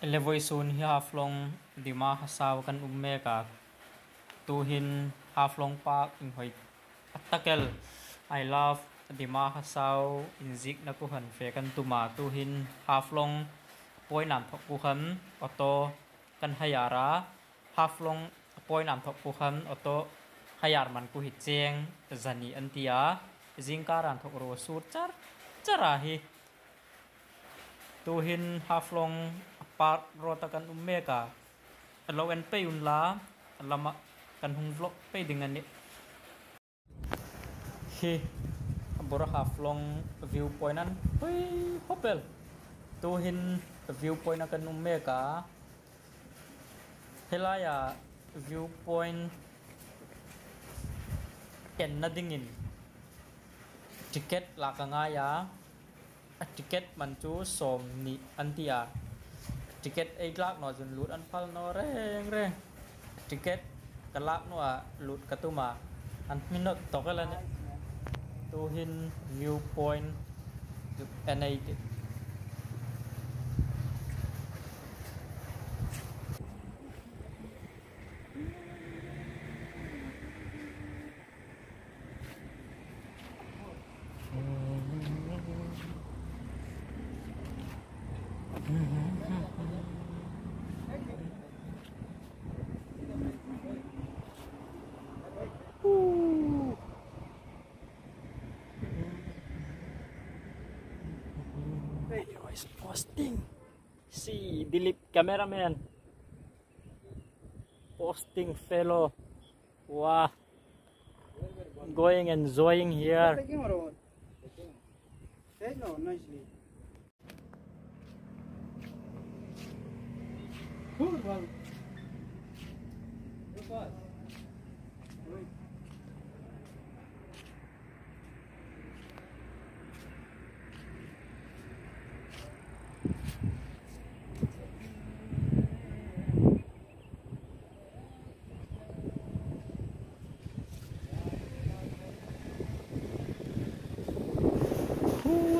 levoisun hi haflong dima hasaw kan ummeka tuhin haflong park in hoi atakel I love dima hasaw inzik na kuhan fe kan tuma tuhin haflong poi nam thok kuhan auto kan hayara haflong poi nam thok kuhan auto hayar man ku hi cheng zani antia jingkaran thok ro sur char charahi tuhin haflong part rota kan ummeka lo en pe un la lama kan hung vlog pe dengan ni hi bora haflong viewpoint an hui hopel tuhin viewpoint akan ummeka helaya viewpoint ken na dingin ticket lakanga ya ticket man chu som ni antia ticket ai lak no jun lut an phal no reng reng ticket kalak no lut katuma an minot tokala ni to hin viewpoint NA is posting. See, Dilip cameraman posting fellow. Wow, going enjoying here.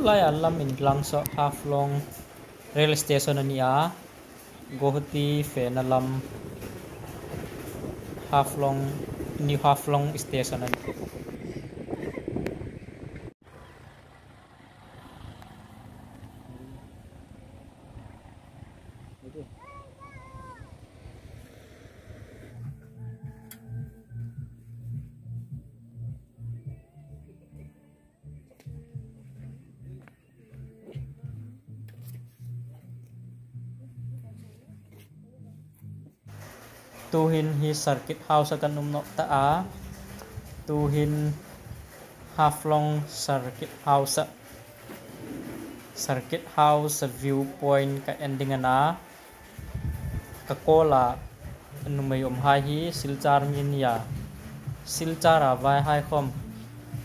Lai alam in lang so half long rail station ania gohti fenalam half long new half long station ani tuhin hi circuit house akan umno ta a tuhin half long circuit house viewpoint ka ending ana ka kola numay hai hi silchar min ya silchara vai hai khom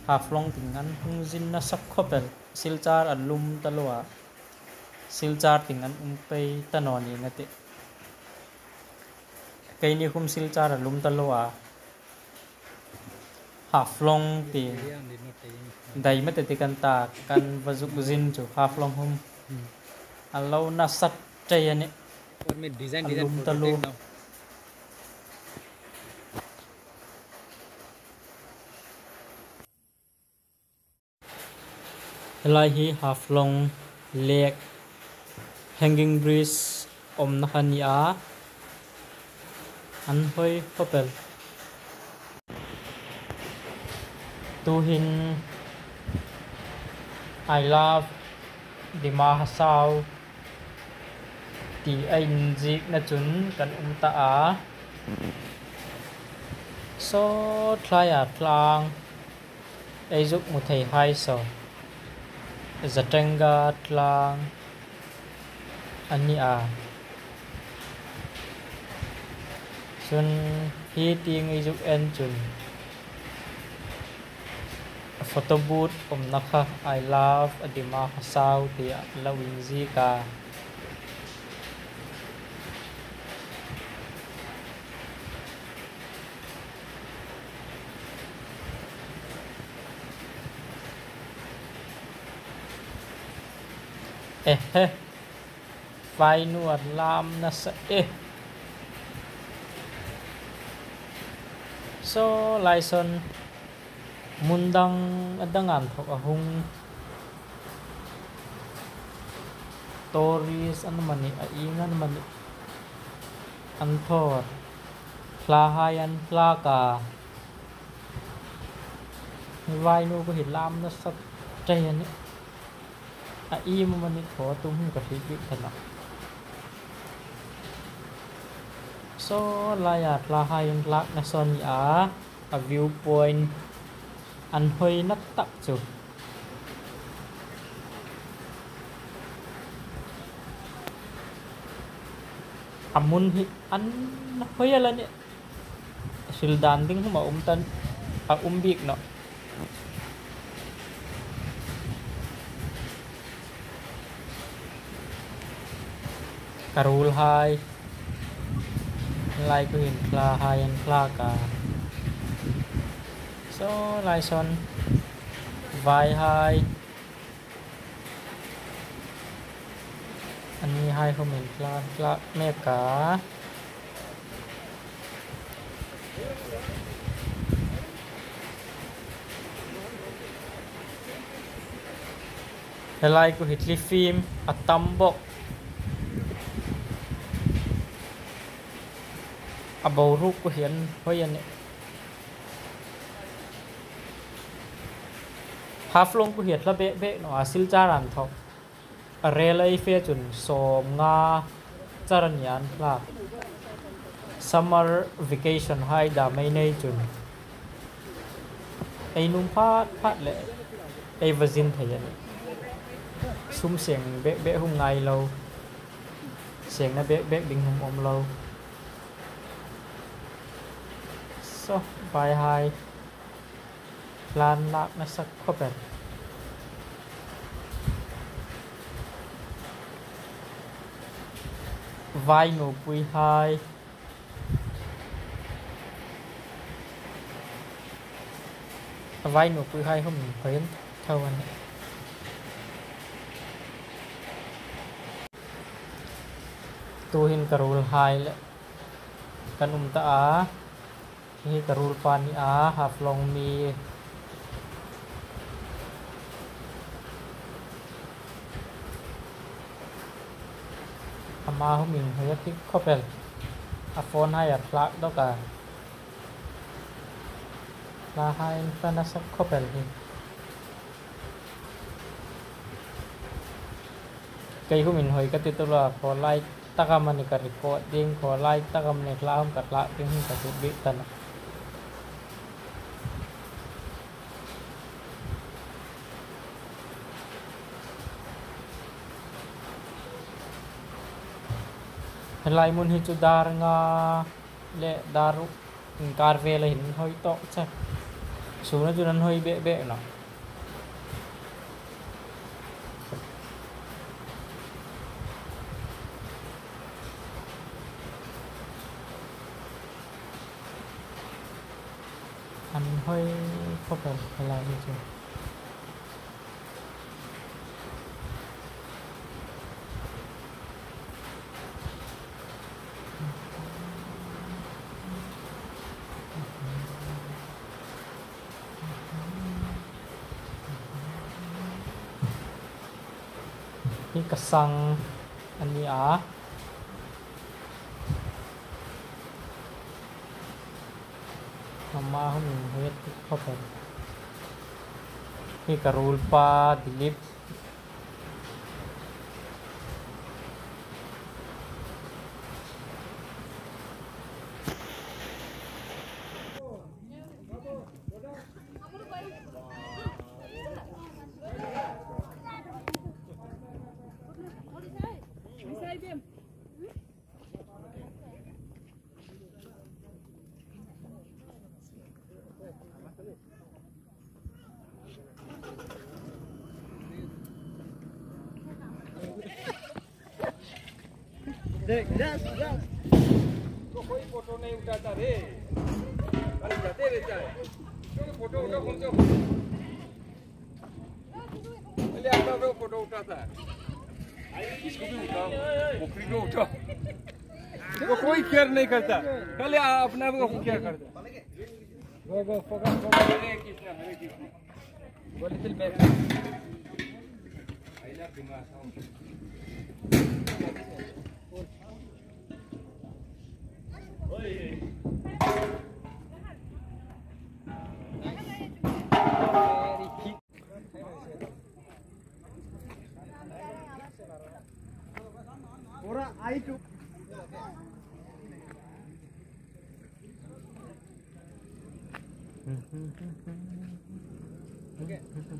half long tingan hungjin na sak khopel silchar alum talwa silchar tingan umpei tanoni ngate cây ni khum silchar alum talwa half long ti dai mate ti kan ta kan vazuk zin chu half long hum allo na sat chayane और में design talu lai hi half long lake hanging bridge om na khania an hoi popel tuhin I love dima hasaw ti ain zik na chun kan ta a so thlaya tlang ei juk mu thei hai so zatenga tlang ani a chun hi ting ei juk en chun photo booth om nakha I love adima hasaw ti lawin zika vai nuat lam na sa e so laison mundang adangan thok ahung tories ano mani aingan mani anthor plahayan plaka vai nu ko hit lam na sa chayan ai mo mani tho tum ka thi bi thana so laya plahayan plak na son a viewpoint an hoi nak tak chu amun hi an hoi ala ne sildan ding ma tan a bik no karul hai lai ko hin kla hai an kla ka so lai son vai haiอันนี้ให้เขาเหมือนกล้าแม่กาอะไรกูเห็นลิฟิล์มอัตตัมบกอับบรูกกูเห็นเพราะยันเนี่ยฮาฟลงกูเห็นละเบะหนอซิลจารันทอกเรลัยเฟียจุนสมงาจารณียนพลาด summer vacation ให้ดาไม่ในจุนไอ้นุ่มพัดเลยไอ้วาจินเทียนซุ่มเสียงเบะหุ่งไงเราเสียงนะเบะบิงหุ่งอมเรา so ไปไฮลานลักนะสักข้อแปดvai nụ pui hai vai nụ pui hai không khuyến thâu anh tu hin karul hai le kan ta a hi karul pani a haf long miมาเขามิงเขาจะติ๊กเข้าไปอัฟโฟนให้อัดพลักด้วยกันลาให้ฟนัสเข้าไปเลยไกเขามิงหอยก็ติดตัวพอไล่ตะกามันในการรีคอร์ดดิ้งพอไล่ตะกามันในคลาวกัดละดิ้งให้กับทุกบิตันลายมุนหิจุดารงาเละดารุการเวลหินหอยโตใช่สูงนั้นจุดนั้นหอยเบะเนาะอันหอยเข้าไปอะไรนี่จ้ะนี่กระสังอันนี้มาเขาหนึ่งเฮ็ดเข้าไปนี่กระรูลปาดิลิปदेख दस तो कोई फोटो नहीं उठाता रे अरे जाते रहता है क्यों फोटो उठा कौन सा पहले आता वो फोटो उठाता है इसको भी उठाओ पोखरी को उठाओ वो कोई केयर नहीं करता खाली अपना वो केयर करता go focus Hare Krishna go little back I love दिमाग पूरा आई टू ओके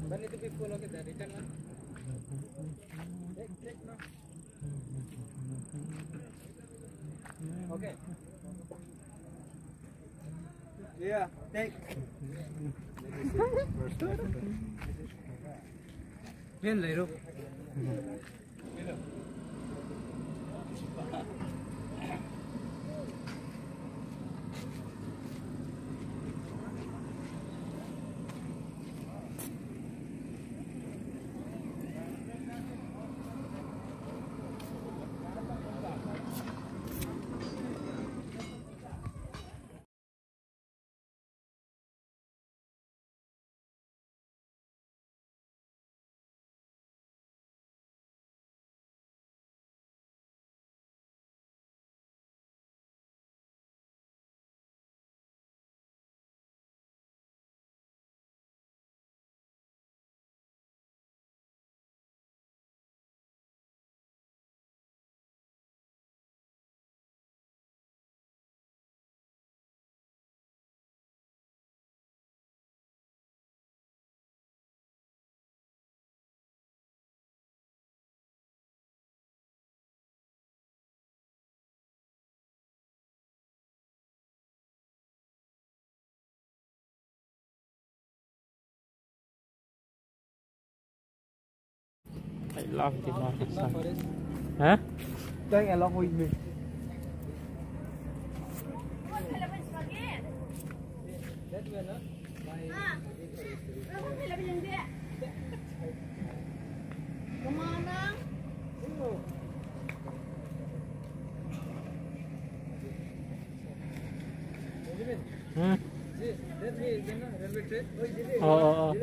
बनी तो भी फॉलो के रिटर्न वन ओके या take Bien, Leiro. I love Dimahasau. Hah? Don't along with me. Oh.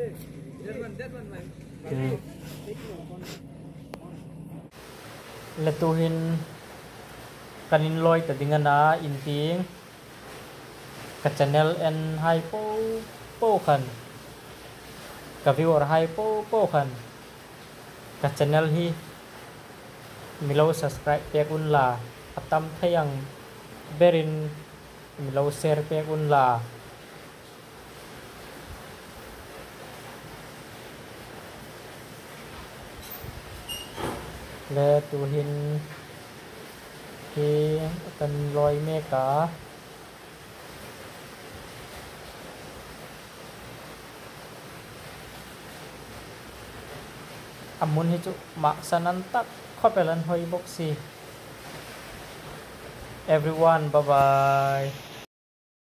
Letuhin kanin loy tadingan na inting ka channel and hi po kan ka viewer hi po kan ka channel hi milaw subscribe pek unla atam thayang berin milaw share pek unla letuhin hi kan loy meka amun hi chu maksanan tak khopelan hoi boxi everyone bye bye